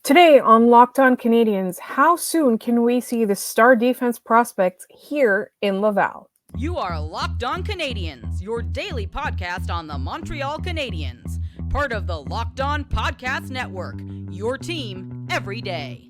Today on Locked On Canadiens, how soon can we see the star defense prospects here in Laval? You are Locked On Canadiens, your daily podcast on the Montreal Canadiens, part of the Locked On Podcast Network, your team every day.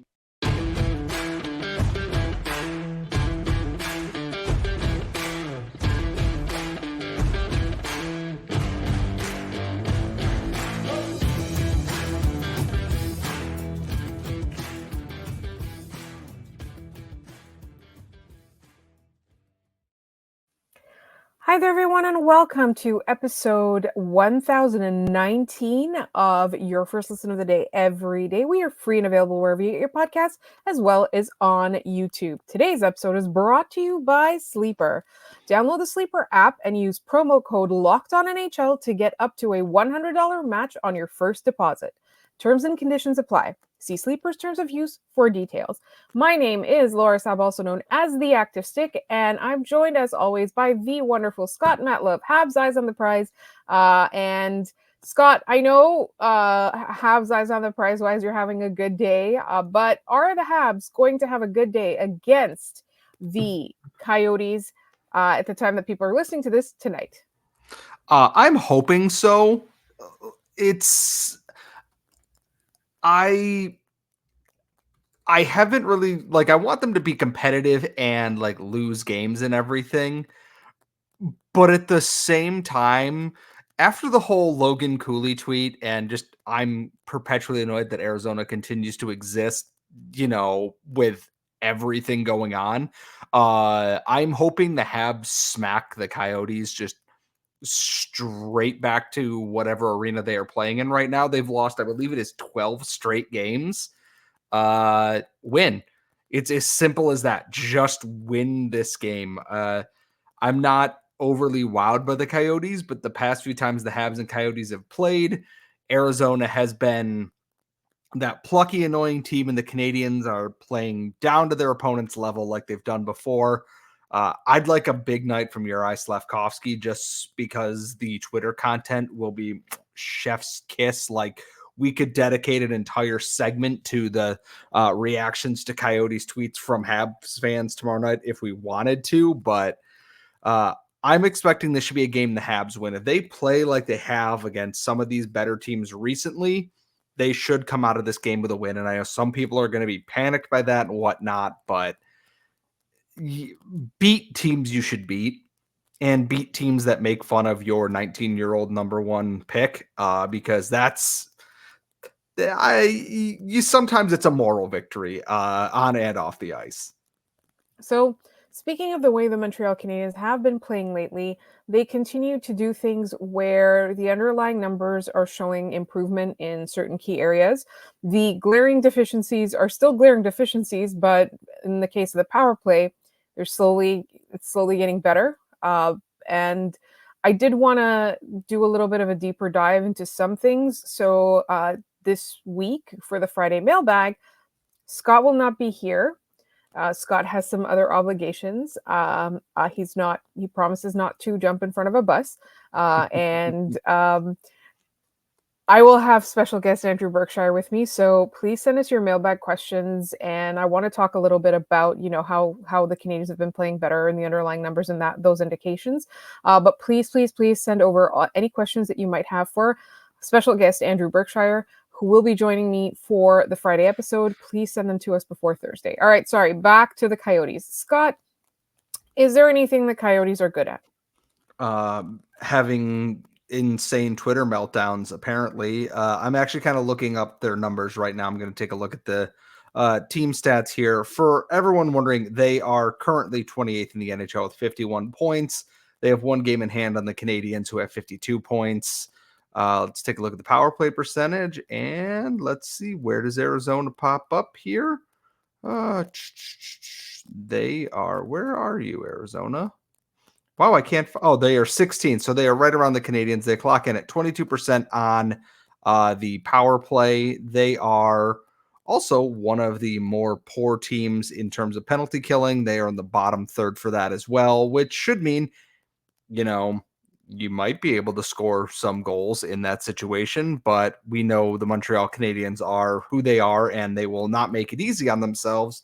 Hi there, everyone, and welcome to episode 1019 of your first listen of the day every day. We are free and available wherever you get your podcasts, as well as on YouTube. Today's episode is brought to you by Sleeper. Download the Sleeper app and use promo code LOCKEDONNHL to get up to a $100 match on your first deposit. Terms and conditions apply. See Sleeper's terms of use for details. My name is Laura Sab, also known as The Active Stick, and I'm joined as always by the wonderful Scott Matlove, Habs Eyes on the Prize. And Scott, I know Habs Eyes on the Prize wise, you're having a good day, but are the Habs going to have a good day against the Coyotes at the time that people are listening to this tonight? I'm hoping so. I haven't really, I want them to be competitive and lose games and everything. But at the same time, after the whole Logan Cooley tweet and just I'm perpetually annoyed that Arizona continues to exist, with everything going on. I'm hoping the Habs smack the Coyotes just straight back to whatever arena they are playing in right now. They've lost, I believe it is 12 straight games. Win. It's as simple as that. Just win this game. I'm not overly wowed by the Coyotes, but the past few times the Habs and Coyotes have played, Arizona has been that plucky, annoying team, and the Canadiens are playing down to their opponent's level like they've done before. I'd like a big night from Juraj Slafkovsky just because the Twitter content will be chef's kiss. We could dedicate an entire segment to the reactions to Coyotes tweets from Habs fans tomorrow night if we wanted to, but I'm expecting this should be a game the Habs win. If they play like they have against some of these better teams recently, they should come out of this game with a win. And I know some people are going to be panicked by that and whatnot, but beat teams you should beat and beat teams that make fun of your 19-year-old number one pick, because sometimes it's a moral victory on and off the ice. So, speaking of the way the Montreal Canadiens have been playing lately, they continue to do things where the underlying numbers are showing improvement in certain key areas. The glaring deficiencies are still glaring deficiencies, but in the case of the power play, it's slowly getting better. And I did want to do a little bit of a deeper dive into some things. So this week for the Friday mailbag, Scott will not be here. Scott has some other obligations. He promises not to jump in front of a bus. And I will have special guest Andrew Berkshire with me. So please send us your mailbag questions. And I want to talk a little bit about, how the Canadiens have been playing better and the underlying numbers and those indications. But please send over any questions that you might have for special guest Andrew Berkshire, who will be joining me for the Friday episode. Please send them to us before Thursday. All right, sorry, back to the Coyotes. Scott, is there anything the Coyotes are good at? Having insane Twitter meltdowns, apparently. I'm actually kind of looking up their numbers right now. I'm going to take a look at the team stats here. For everyone wondering, they are currently 28th in the NHL with 51 points. They have one game in hand on the Canadiens, who have 52 points. Let's take a look at the power play percentage, and let's see, where does Arizona pop up here? Where are you, Arizona? Wow, they are 16, so they are right around the Canadiens. They clock in at 22% on the power play. They are also one of the more poor teams in terms of penalty killing. They are in the bottom third for that as well, which should mean, you might be able to score some goals in that situation, but we know the Montreal Canadiens are who they are, and they will not make it easy on themselves.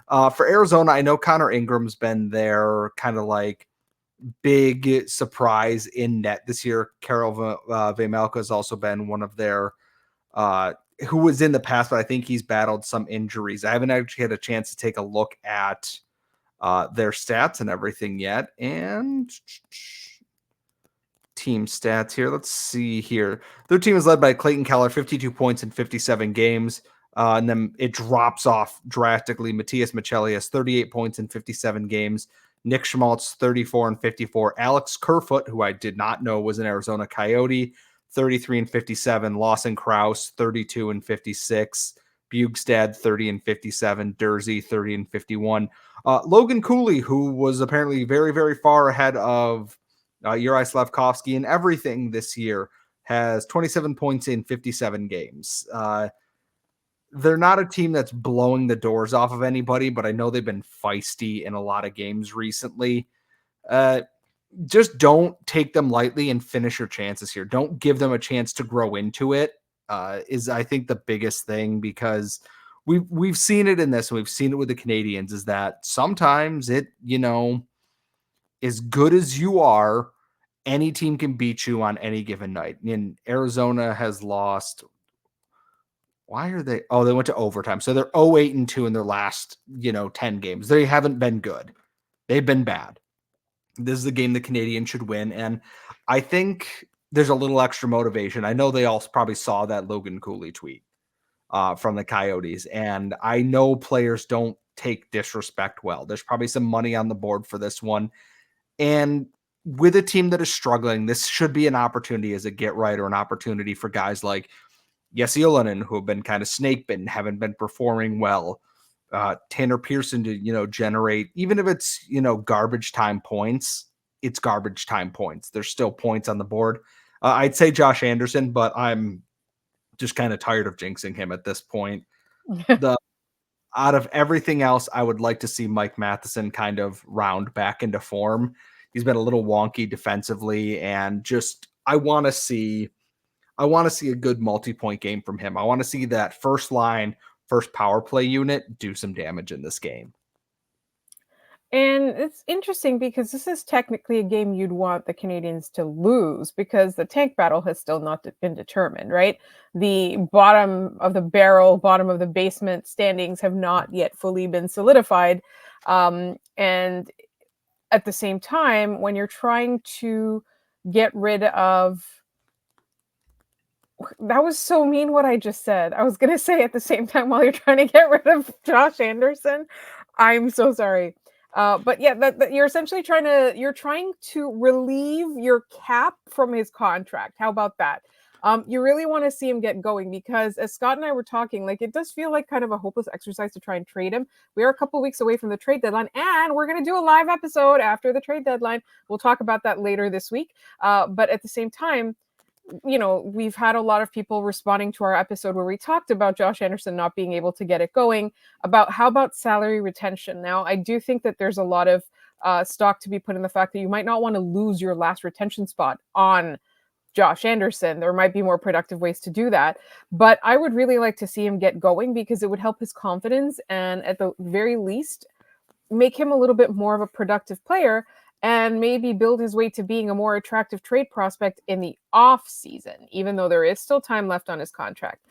For Arizona, I know Connor Ingram's been their kind of like big surprise in net this year. Karel Vejmelka has also been one of their who was in the past, but I think he's battled some injuries. I haven't actually had a chance to take a look at their stats and everything yet. And team stats here. Let's see here. Their team is led by Clayton Keller, 52 points in 57 games. And then it drops off drastically. Matthias Michelli has 38 points in 57 games. Nick Schmaltz, 34 and 54. Alex Kerfoot, who I did not know was an Arizona Coyote, 33 and 57. Lawson Krause, 32 and 56. Bugstad, 30 and 57. Dursey, 30 and 51. Logan Cooley, who was apparently very, very far ahead of Uri Slavkovsky and everything this year, has 27 points in 57 games. They're not a team that's blowing the doors off of anybody, but I know they've been feisty in a lot of games recently. Just don't take them lightly and finish your chances here. Don't give them a chance to grow into it. Is I think the biggest thing, because we've seen it in this, and we've seen it with the Canadiens, is that sometimes it, as good as you are, any team can beat you on any given night. And Arizona has lost. Why are they? Oh, they went to overtime. So they're 0-8-2 in their last, 10 games. They haven't been good. They've been bad. This is the game the Canadiens should win. And I think there's a little extra motivation. I know they all probably saw that Logan Cooley tweet from the Coyotes. And I know players don't take disrespect well. There's probably some money on the board for this one. And with a team that is struggling, this should be an opportunity as a get right, or an opportunity for guys like Jesse Ylönen, who have been kind of snake bitten, haven't been performing well. Tanner Pearson to, generate, even if it's, garbage time points, it's garbage time points. There's still points on the board. I'd say Josh Anderson, but I'm just kind of tired of jinxing him at this point. Out of everything else, I would like to see Mike Matheson kind of round back into form. He's been a little wonky defensively, and just I want to see a good multi-point game from him. I want to see that first power play unit do some damage in this game. And it's interesting because this is technically a game you'd want the Canadiens to lose, because the tank battle has still not been determined, right? The bottom of the barrel, bottom of the basement standings have not yet fully been solidified. And at the same time, when you're trying to get rid of... That was so mean what I just said. I was going to say at the same time, while you're trying to get rid of Josh Anderson. I'm so sorry. But yeah, that you're essentially trying to relieve your cap from his contract. How about that? You really want to see him get going, because as Scott and I were talking, like, it does feel like kind of a hopeless exercise to try and trade him. We are a couple weeks away from the trade deadline, and we're going to do a live episode after the trade deadline. We'll talk about that later this week. But at the same time, we've had a lot of people responding to our episode where we talked about Josh Anderson not being able to get it going, about how about salary retention. Now, I do think that there's a lot of stock to be put in the fact that you might not want to lose your last retention spot on Josh Anderson. There might be more productive ways to do that, but I would really like to see him get going, because it would help his confidence, and at the very least, make him a little bit more of a productive player, and maybe build his way to being a more attractive trade prospect in the off season, even though there is still time left on his contract.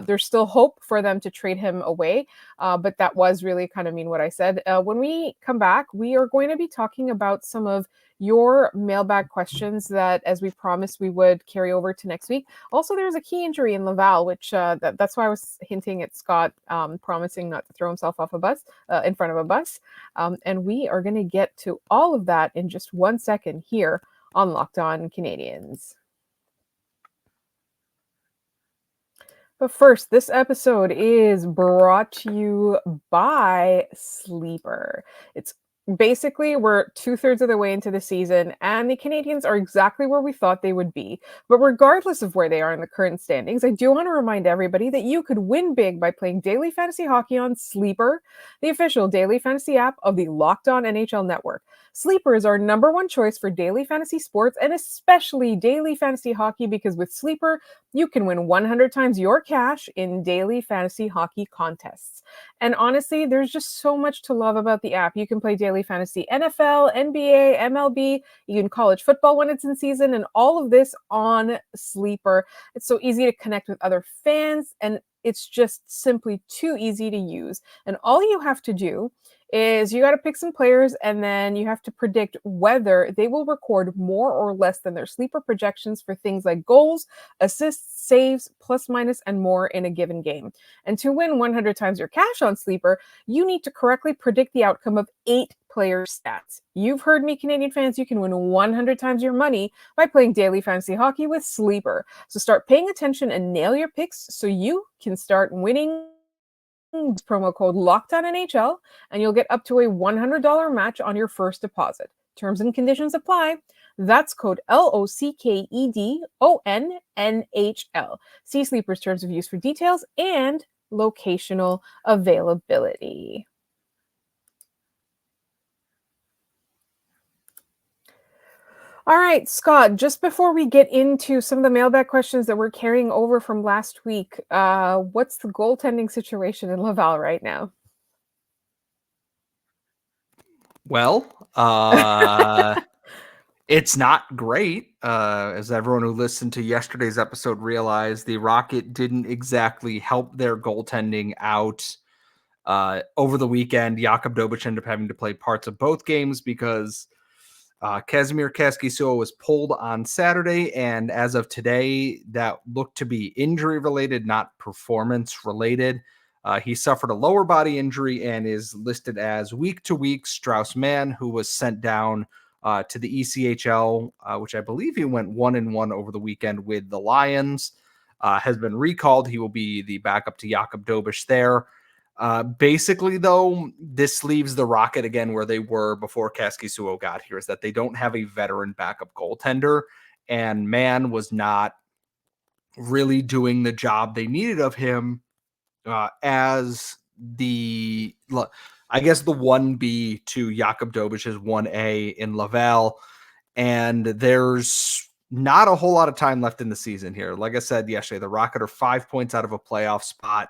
There's still hope for them to trade him away, but that was really kind of mean what I said. When we come back, we are going to be talking about some of your mailbag questions that, as we promised, we would carry over to next week. Also, there's a key injury in Laval, which that's why I was hinting at Scott promising not to throw himself off a bus in front of a bus. And we are going to get to all of that in just 1 second here on Locked On Canadiens. But first, this episode is brought to you by Sleeper. It's Basically, we're 2/3 of the way into the season, and the Canadiens are exactly where we thought they would be. But regardless of where they are in the current standings, I do want to remind everybody that you could win big by playing daily fantasy hockey on Sleeper, the official daily fantasy app of the Locked On NHL Network. Sleeper is our number one choice for daily fantasy sports and especially daily fantasy hockey because with Sleeper, you can win 100 times your cash in daily fantasy hockey contests. And honestly, there's just so much to love about the app. You can play daily fantasy NFL, NBA, MLB, even college football when it's in season, and all of this on Sleeper. It's so easy to connect with other fans, and it's just simply too easy to use. And all you have to do is you got to pick some players and then you have to predict whether they will record more or less than their sleeper projections for things like goals, assists, saves, plus minus, and more in a given game. And to win 100 times your cash on Sleeper, you need to correctly predict the outcome of 8 player stats. You've heard me, Canadian fans, you can win 100 times your money by playing daily fantasy hockey with Sleeper. So start paying attention and nail your picks so you can start winning. Promo code LOCKEDONNHL and you'll get up to a $100 match on your first deposit. Terms and conditions apply. That's code LOCKEDONNHL. See Sleeper's terms of use for details and locational availability. All right, Scott, just before we get into some of the mailbag questions that we're carrying over from last week, what's the goaltending situation in Laval right now? Well, it's not great. As everyone who listened to yesterday's episode realized, the Rocket didn't exactly help their goaltending out over the weekend. Jakub Dobich ended up having to play parts of both games because Kazimir Kaskisuo was pulled on Saturday, and as of today, that looked to be injury-related, not performance-related. He suffered a lower body injury and is listed as week-to-week Strauss-Mann, who was sent down to the ECHL, which I believe he went 1-1 over the weekend with the Lions, has been recalled. He will be the backup to Jakub Dobich there. Basically, though, this leaves the Rocket again where they were before Kaskisuo got here, is that they don't have a veteran backup goaltender, and Mann was not really doing the job they needed of him as the, I guess, the 1B to Jakub Dobich's 1A in Laval, and there's not a whole lot of time left in the season here. Like I said yesterday, the Rocket are 5 points out of a playoff spot.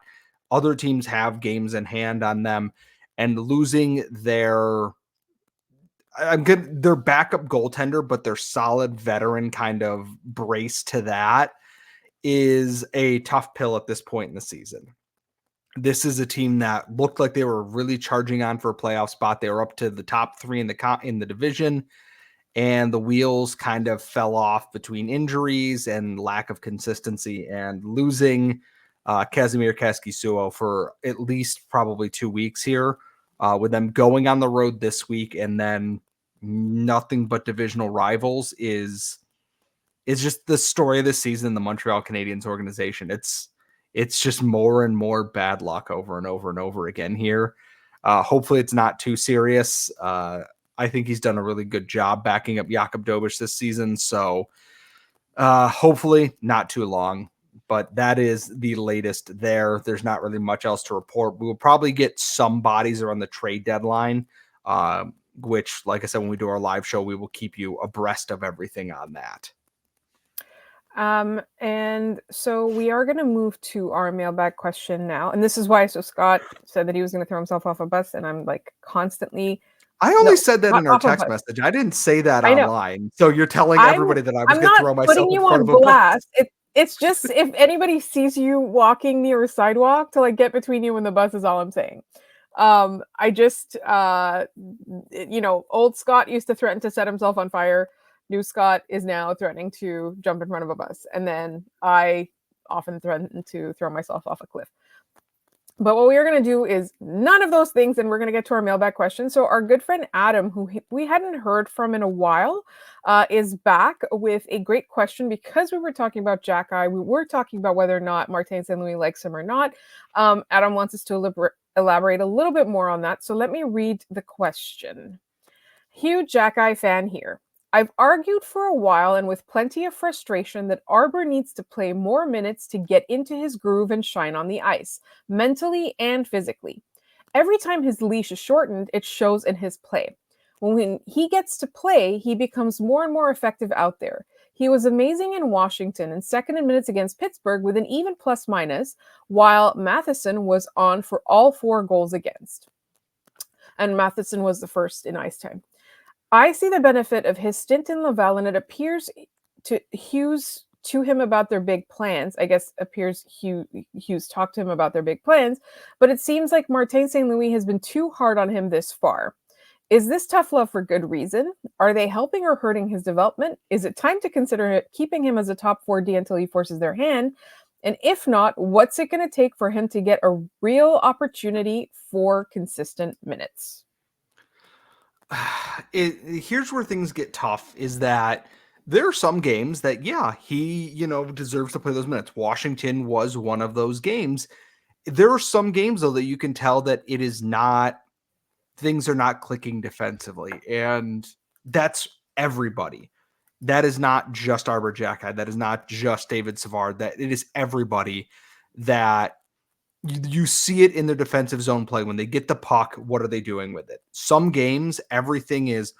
Other teams have games in hand on them, and losing their backup goaltender, but their solid veteran kind of brace to that is a tough pill at this point in the season. This is a team that looked like they were really charging on for a playoff spot. They were up to the top 3 in the division, and the wheels kind of fell off between injuries and lack of consistency, and losing Kazimir Kaskisuo for at least probably 2 weeks here, with them going on the road this week and then nothing but divisional rivals is just the story of the season in the Montreal Canadiens organization. It's just more and more bad luck over and over and over again here. Hopefully it's not too serious. I think he's done a really good job backing up Jakub Dobich this season, so hopefully not too long. But that is the latest there. There's not really much else to report. We will probably get some bodies around the trade deadline, which, like I said, when we do our live show, we will keep you abreast of everything on that. And so we are going to move to our mailbag question now. And this is why, so Scott said that he was going to throw himself off a bus, and I'm like constantly... I only said that in our text message. I didn't say that online. So you're telling everybody that I was going to throw myself in front of a bus. It's just if anybody sees you walking near a sidewalk to like get between you and the bus is all I'm saying. I just, old Scott used to threaten to set himself on fire. New Scott is now threatening to jump in front of a bus. And then I often threaten to throw myself off a cliff. But what we are going to do is none of those things, and we're going to get to our mailbag question. So our good friend Adam, who we hadn't heard from in a while, is back with a great question because we were talking about Xhekaj. We were talking about whether or not Martin St. Louis likes him or not. Adam wants us to elaborate a little bit more on that. So let me read the question. Huge Xhekaj fan here. I've argued for a while and with plenty of frustration that Arber needs to play more minutes to get into his groove and shine on the ice, mentally and physically. Every time his leash is shortened, it shows in his play. When he gets to play, he becomes more and more effective out there. He was amazing in Washington and second in minutes against Pittsburgh with an even plus minus, while Matheson was on for all 4 goals against. And Matheson was the first in ice time. I see the benefit of his stint in Laval, and it appears to Hughes to him about their big plans. I guess appears Hughes talked to him about their big plans, but it seems like Martin St. Louis has been too hard on him this far. Is this tough love for good reason? Are they helping or hurting his development? Is it time to consider keeping him as a top 4D until he forces their hand? And if not, what's it going to take for him to get a real opportunity for consistent minutes? Here's where things get tough, is that there are some games that, yeah, he, deserves to play those minutes. Washington was one of those games. There are some games, though, that you can tell that it is not, things are not clicking defensively. And that's everybody. That is not just Arber Xhekaj. That is not just David Savard. That it is everybody that you see it in their defensive zone play. When they get the puck, what are they doing with it? Some games, everything is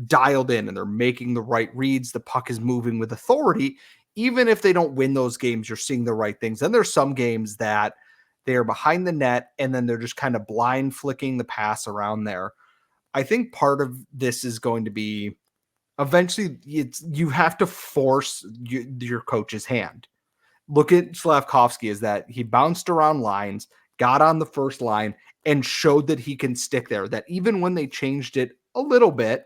dialed in and they're making the right reads. The puck is moving with authority. Even if they don't win those games, you're seeing the right things. And there's some games that they are behind the net and then they're just kind of blind flicking the pass around there. I think part of this is going to be eventually you have to force your coach's hand. Look at Slavkovsky, is that he bounced around lines, got on the first line, and showed that he can stick there. That even when they changed it a little bit,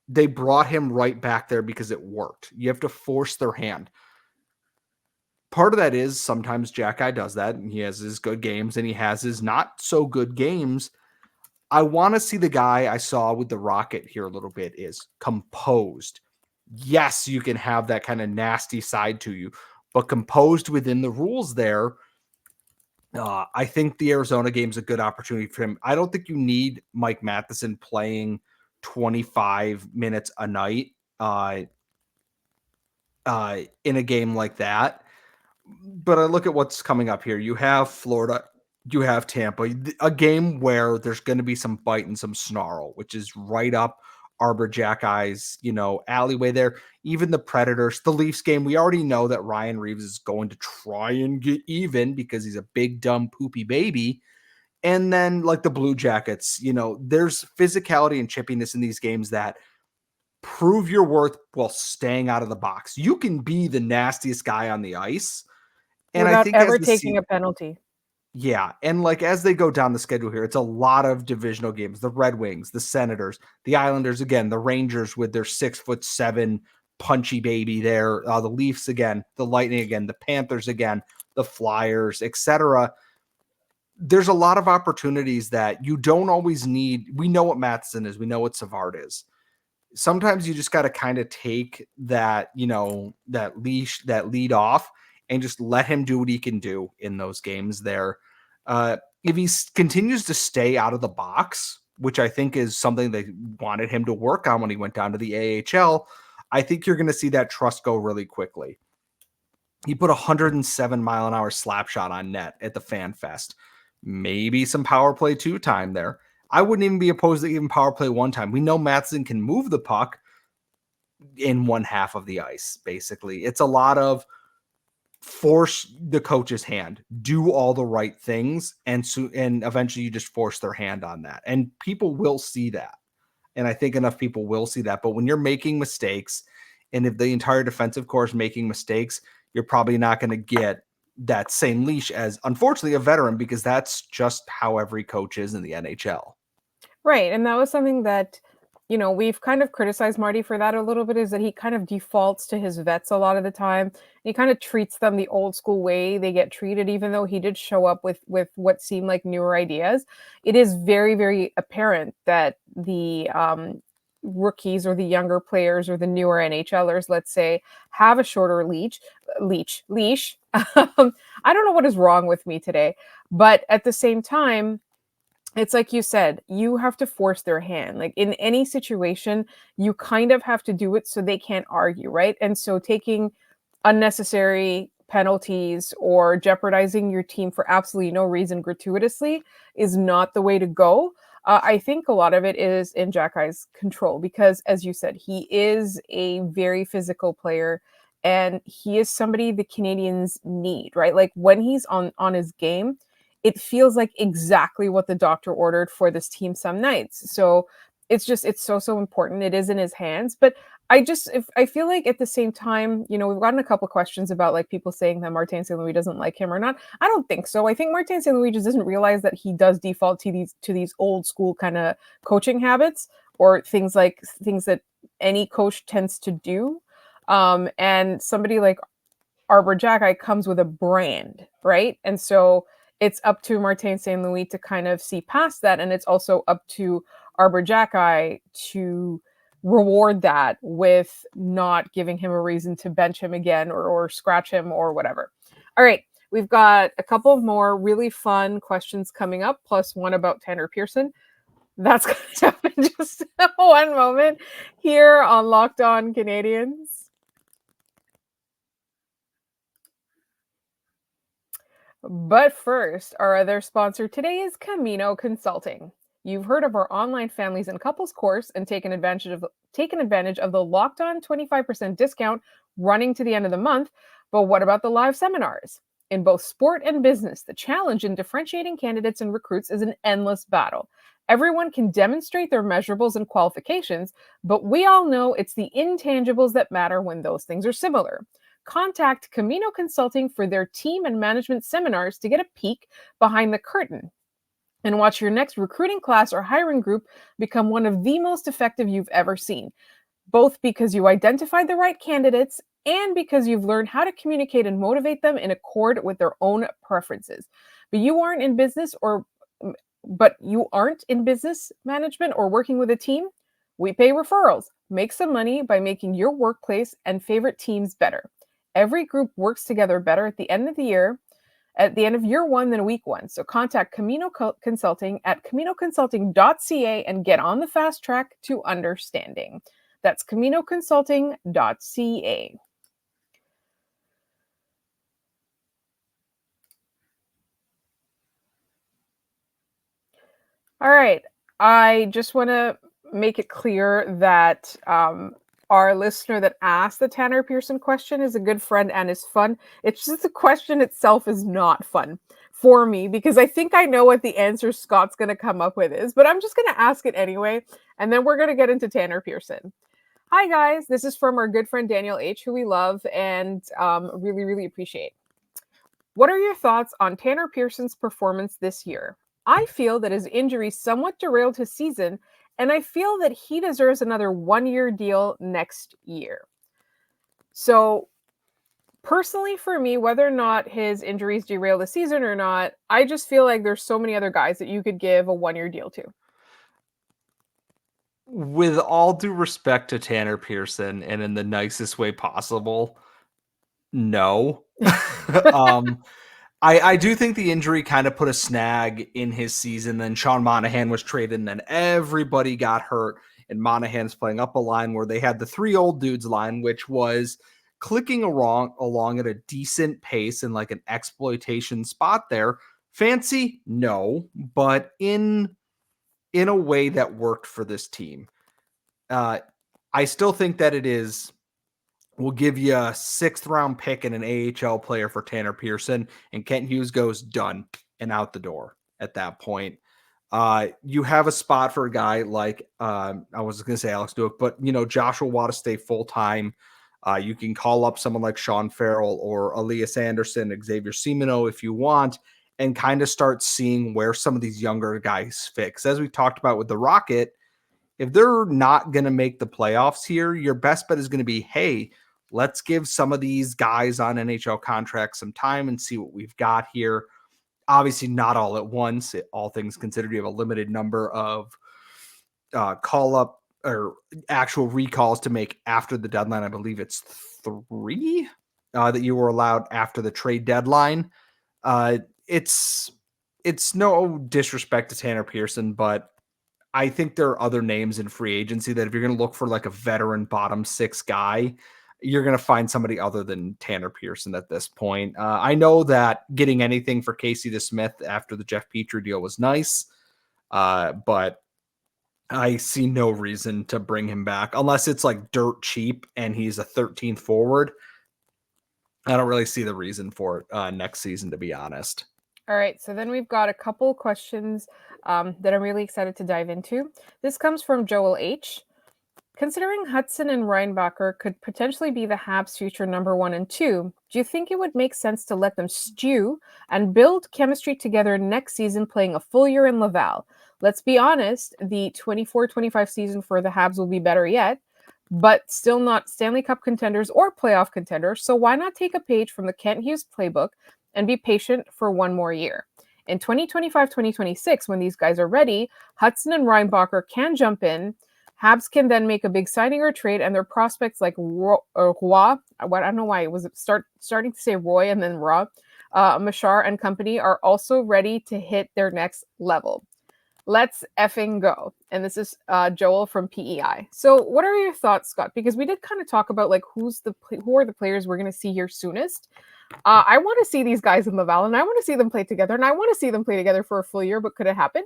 they brought him right back there because it worked. You have to force their hand. Part of that is sometimes Xhekaj does that, and he has his good games, and he has his not so good games. I want to see the guy I saw with the Rocket here a little bit is composed. Yes, you can have that kind of nasty side to you, but composed within the rules there. I think the Arizona game is a good opportunity for him. I don't think you need Mike Matheson playing 25 minutes a night in a game like that. But I look at what's coming up here. You have Florida, you have Tampa, a game where there's going to be some bite and some snarl, which is right up Arber Xhekaj's, alleyway there. Even the Predators, the Leafs game, we already know that Ryan Reeves is going to try and get even because he's a big, dumb, poopy baby. And then like the Blue Jackets, there's physicality and chippiness in these games that prove your worth while staying out of the box. You can be the nastiest guy on the ice. And without I think ever taking a penalty. Yeah. And like as they go down the schedule here, it's a lot of divisional games. The Red Wings, the Senators, the Islanders again, the Rangers with their 6'7" punchy baby there, the Leafs again, the Lightning again, the Panthers again, the Flyers, etc. There's a lot of opportunities that you don't always need. We know what Matheson is. We know what Savard is. Sometimes you just got to kind of take that, that leash, that lead off, and just let him do what he can do in those games there. If he continues to stay out of the box, which I think is something they wanted him to work on when he went down to the AHL, I think you're going to see that trust go really quickly. He put 107-mile-an-hour slap shot on net at the Fan Fest. Maybe some power play 2 time there. I wouldn't even be opposed to even power play 1 time. We know Matheson can move the puck in one half of the ice, basically. It's a lot of force the coach's hand, do all the right things, and eventually you just force their hand on that. And people will see that. And I think enough people will see that. But when you're making mistakes, and if the entire defensive core is making mistakes, you're probably not going to get that same leash as, unfortunately, a veteran, because that's just how every coach is in the NHL. Right. And that was something that, we've kind of criticized Marty for that a little bit, is that he kind of defaults to his vets a lot of the time. He kind of treats them the old school way they get treated, even though he did show up with what seemed like newer ideas. It is very, very apparent that the rookies or the younger players or the newer NHLers, let's say, have a shorter leash. I don't know what is wrong with me today, but at the same time, It's like you said, you have to force their hand. Like in any situation, you kind of have to do it so they can't argue, right? And so taking unnecessary penalties or jeopardizing your team for absolutely no reason gratuitously is not the way to go. I think a lot of it is in Xhekaj's control because, as you said, he is a very physical player and he is somebody the Canadians need, right? Like when he's on his game, it feels like exactly what the doctor ordered for this team some nights. So it's so important. It is in his hands, but I feel like at the same time, we've gotten a couple questions about like people saying that Martin St. Louis doesn't like him or not. I don't think so. I think Martin St. Louis just doesn't realize that he does default to these old school kind of coaching habits or things that any coach tends to do. And somebody like Arber Xhekaj comes with a brand, right? And so it's up to Martin St. Louis to kind of see past that. And it's also up to Arber Xhekaj to reward that with not giving him a reason to bench him again or scratch him or whatever. All right. We've got a couple of more really fun questions coming up, plus one about Tanner Pearson. That's going to happen just one moment here on Locked On Canadiens. But first, our other sponsor today is Camino Consulting. You've heard of our online families and couples course and taken advantage of the Locked On 25% discount running to the end of the month. But what about the live seminars? In both sport and business, the challenge in differentiating candidates and recruits is an endless battle. Everyone can demonstrate their measurables and qualifications, but we all know it's the intangibles that matter when those things are similar. Contact Camino Consulting for their team and management seminars to get a peek behind the curtain and watch your next recruiting class or hiring group become one of the most effective you've ever seen, both because you identified the right candidates and because you've learned how to communicate and motivate them in accord with their own preferences. But you aren't in business management or working with a team. We pay referrals. Make some money by making your workplace and favorite teams better. Every group works together better at the end of year one than week one. So contact Camino Consulting at caminoconsulting.ca and get on the fast track to understanding. That's caminoconsulting.ca. All right. I just want to make it clear that our listener that asked the Tanner Pearson question is a good friend and is fun. It's just the question itself is not fun for me because I think I know what the answer Scott's going to come up with is, but I'm just going to ask it anyway, and then we're going to get into Tanner Pearson. Hi, guys. This is from our good friend Daniel H., who we love and really, really appreciate. What are your thoughts on Tanner Pearson's performance this year? I feel that his injury somewhat derailed his season, and I feel that he deserves another one-year deal next year. So, personally for me, whether or not his injuries derail the season or not, I just feel like there's so many other guys that you could give a one-year deal to. With all due respect to Tanner Pearson and in the nicest way possible, no. I do think the injury kind of put a snag in his season. Then Sean Monahan was traded, and then everybody got hurt. And Monahan's playing up a line where they had the three old dudes line, which was clicking along at a decent pace and like an exploitation spot there. Fancy? No, but in a way that worked for this team. I still think that we'll give you a 6th round pick and an AHL player for Tanner Pearson, and Kent Hughes goes done and out the door at that point. You have a spot for a guy like, I was going to say Alex Duke, but Joshua Watt to stay full-time. You can call up someone like Sean Farrell or Elias Anderson, Xavier Simoneau if you want, and kind of start seeing where some of these younger guys fit. 'Cause as we talked about with the Rocket, if they're not going to make the playoffs here, your best bet is going to be, hey, let's give some of these guys on NHL contracts some time and see what we've got here. Obviously, not all at once. All things considered, you have a limited number of call up or actual recalls to make after the deadline. I believe it's 3 that you were allowed after the trade deadline. It's it's no disrespect to Tanner Pearson, but I think there are other names in free agency that if you're going to look for like a veteran bottom six guy, you're going to find somebody other than Tanner Pearson at this point. I know that getting anything for Casey DeSmith after the Jeff Petrie deal was nice, but I see no reason to bring him back unless it's like dirt cheap and he's a 13th forward. I don't really see the reason for it next season, to be honest. All right, so then we've got a couple questions that I'm really excited to dive into. This comes from Joel H. Considering Hutson and Reinbacher could potentially be the Habs' future number 1 and 2, do you think it would make sense to let them stew and build chemistry together next season playing a full year in Laval? Let's be honest, the 24-25 season for the Habs will be better yet, but still not Stanley Cup contenders or playoff contenders, so why not take a page from the Kent Hughes playbook and be patient for one more year? In 2025-2026, when these guys are ready, Hutson and Reinbacher can jump in. Habs can then make a big signing or trade, and their prospects like Roy, I don't know why it was starting to say Roy and then Raw, Machar and company are also ready to hit their next level. Let's effing go. And this is Joel from PEI. So what are your thoughts, Scott? Because we did kind of talk about like who are the players we're going to see here soonest. I want to see these guys in Laval, and I want to see them play together, and I want to see them play together for a full year, but could it happen?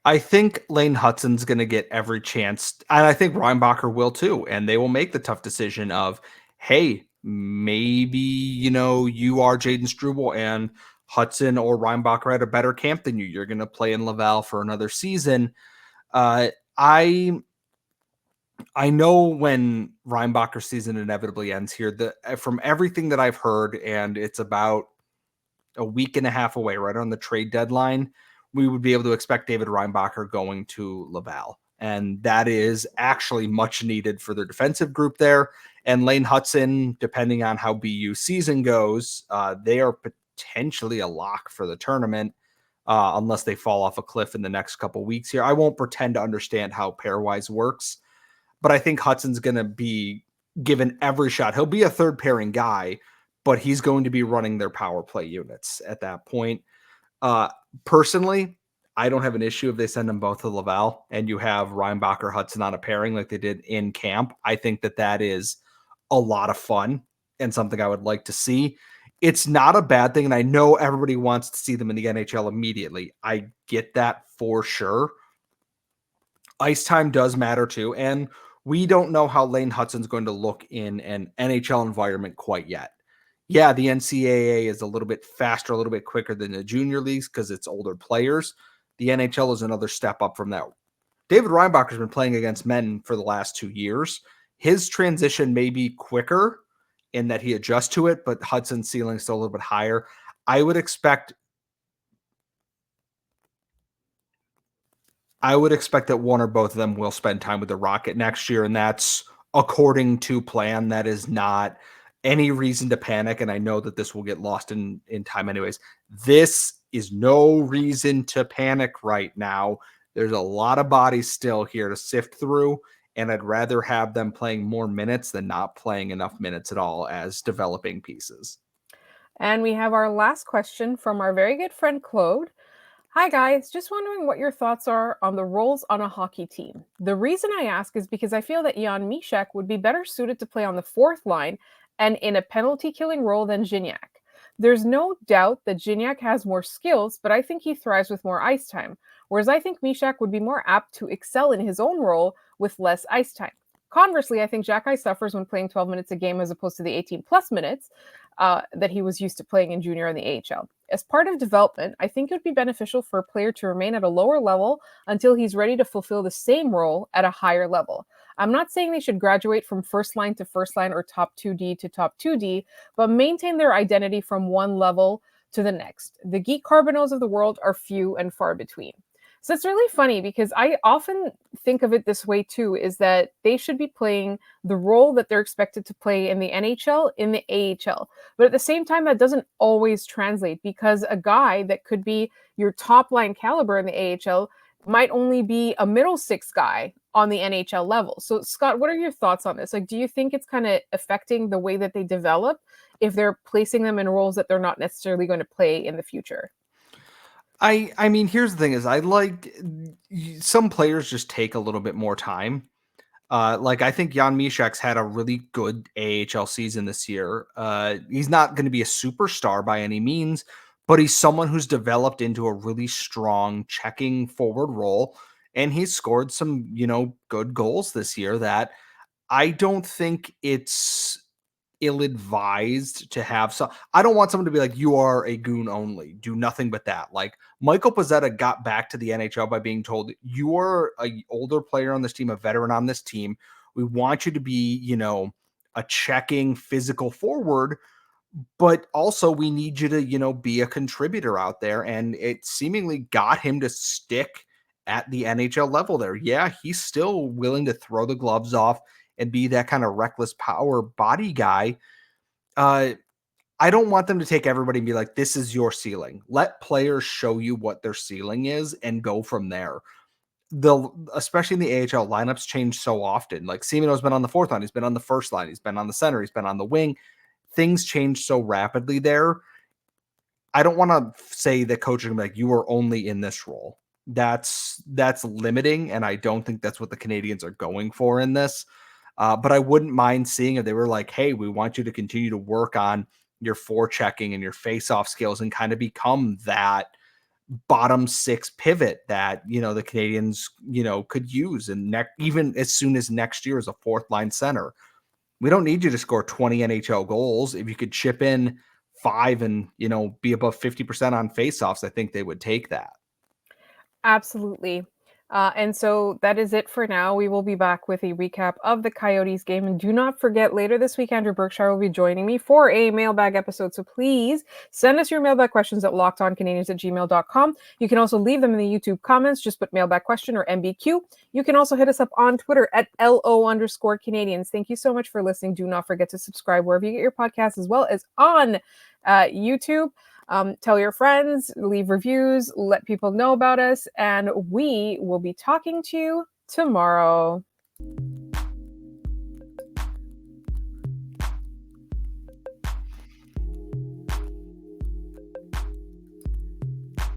I think Lane Hutson's going to get every chance, and I think Reinbacher will too, and they will make the tough decision of, hey, maybe, you are Jaden Struble and Hutson or Reinbacher had a better camp than you. You're going to play in Laval for another season. I know when Reinbacher's season inevitably ends here, from everything that I've heard, and it's about a week and a half away, right on the trade deadline, we would be able to expect David Reinbacher going to Laval. And that is actually much needed for their defensive group there. And Lane Hutson, depending on how BU season goes, they are potentially a lock for the tournament unless they fall off a cliff in the next couple of weeks here. I won't pretend to understand how pairwise works, but I think Hutson's going to be given every shot. He'll be a third pairing guy, but he's going to be running their power play units at that point. Personally, I don't have an issue if they send them both to Laval and you have Reinbacher Hutson on a pairing like they did in camp. I think that is a lot of fun and something I would like to see. It's not a bad thing, and I know everybody wants to see them in the NHL immediately. I get that for sure. Ice time does matter too, and we don't know how Lane Hutson's going to look in an NHL environment quite yet. Yeah, the NCAA is a little bit faster, a little bit quicker than the junior leagues because it's older players. The NHL is another step up from that. David Reinbacher's been playing against men for the last 2 years. His transition may be quicker in that he adjusts to it, but Hudson's ceiling is still a little bit higher. I would expect that one or both of them will spend time with the Rocket next year, and that's according to plan. That is not any reason to panic, and I know that this will get lost in time anyways. This is no reason to panic right now. There's a lot of bodies still here to sift through, and I'd rather have them playing more minutes than not playing enough minutes at all as developing pieces. And we have our last question from our very good friend Claude. Hi guys, just wondering what your thoughts are on the roles on a hockey team. The reason I ask is because I feel that Jan Mysak would be better suited to play on the fourth line and in a penalty-killing role than Gignac. There's no doubt that Gignac has more skills, but I think he thrives with more ice time, whereas I think Mysak would be more apt to excel in his own role with less ice time. Conversely, I think Xhekaj suffers when playing 12 minutes a game as opposed to the 18-plus minutes that he was used to playing in junior and the AHL. As part of development, I think it would be beneficial for a player to remain at a lower level until he's ready to fulfill the same role at a higher level. I'm not saying they should graduate from first line to first line or top 2D to top 2D, but maintain their identity from one level to the next. The Guy Carboneaus of the world are few and far between. So it's really funny because I often think of it this way too, is that they should be playing the role that they're expected to play in the NHL, in the AHL. But at the same time, that doesn't always translate because a guy that could be your top line caliber in the AHL might only be a middle six guy on the NHL level. So Scott, what are your thoughts on this? Like, do you think it's kind of affecting the way that they develop if they're placing them in roles that they're not necessarily going to play in the future? I mean, here's the thing: is I like some players just take a little bit more time. Like I think Jan Myšek's had a really good AHL season this year. He's not going to be a superstar by any means, but he's someone who's developed into a really strong checking forward role, and he's scored some, good goals this year that I don't think it's ill-advised to have some. I don't want someone to be like, you are a goon only. Do nothing but that. Like Michael Pezzetta got back to the NHL by being told, you are a older player on this team, a veteran on this team. We want you to be, a checking physical forward, but also we need you to, be a contributor out there. And it seemingly got him to stick at the NHL level there. Yeah, he's still willing to throw the gloves off and be that kind of reckless power body guy. I don't want them to take everybody and be like, this is your ceiling. Let players show you what their ceiling is and go from there. Especially in the AHL, lineups change so often. Like Semino's been on the fourth line, he's been on the first line, he's been on the center, he's been on the wing. Things change so rapidly there. I don't want to say that coaches are like, you are only in this role. That's limiting, and I don't think that's what the Canadiens are going for in this. But I wouldn't mind seeing if they were like, hey, we want you to continue to work on your forechecking and your face-off skills and kind of become that bottom six pivot that, the Canadiens, could use. And even as soon as next year as a fourth line center, we don't need you to score 20 NHL goals. If you could chip in 5 and, be above 50% on faceoffs, I think they would take that. Absolutely. And so that is it for now. We will be back with a recap of the Coyotes game. And do not forget, later this week, Andrew Berkshire will be joining me for a mailbag episode. So please send us your mailbag questions at lockedoncanadians@gmail.com. You can also leave them in the YouTube comments. Just put mailbag question or MBQ. You can also hit us up on Twitter at LO_Canadians. Thank you so much for listening. Do not forget to subscribe wherever you get your podcasts, as well as on YouTube. Tell your friends, leave reviews, let people know about us, and we will be talking to you tomorrow.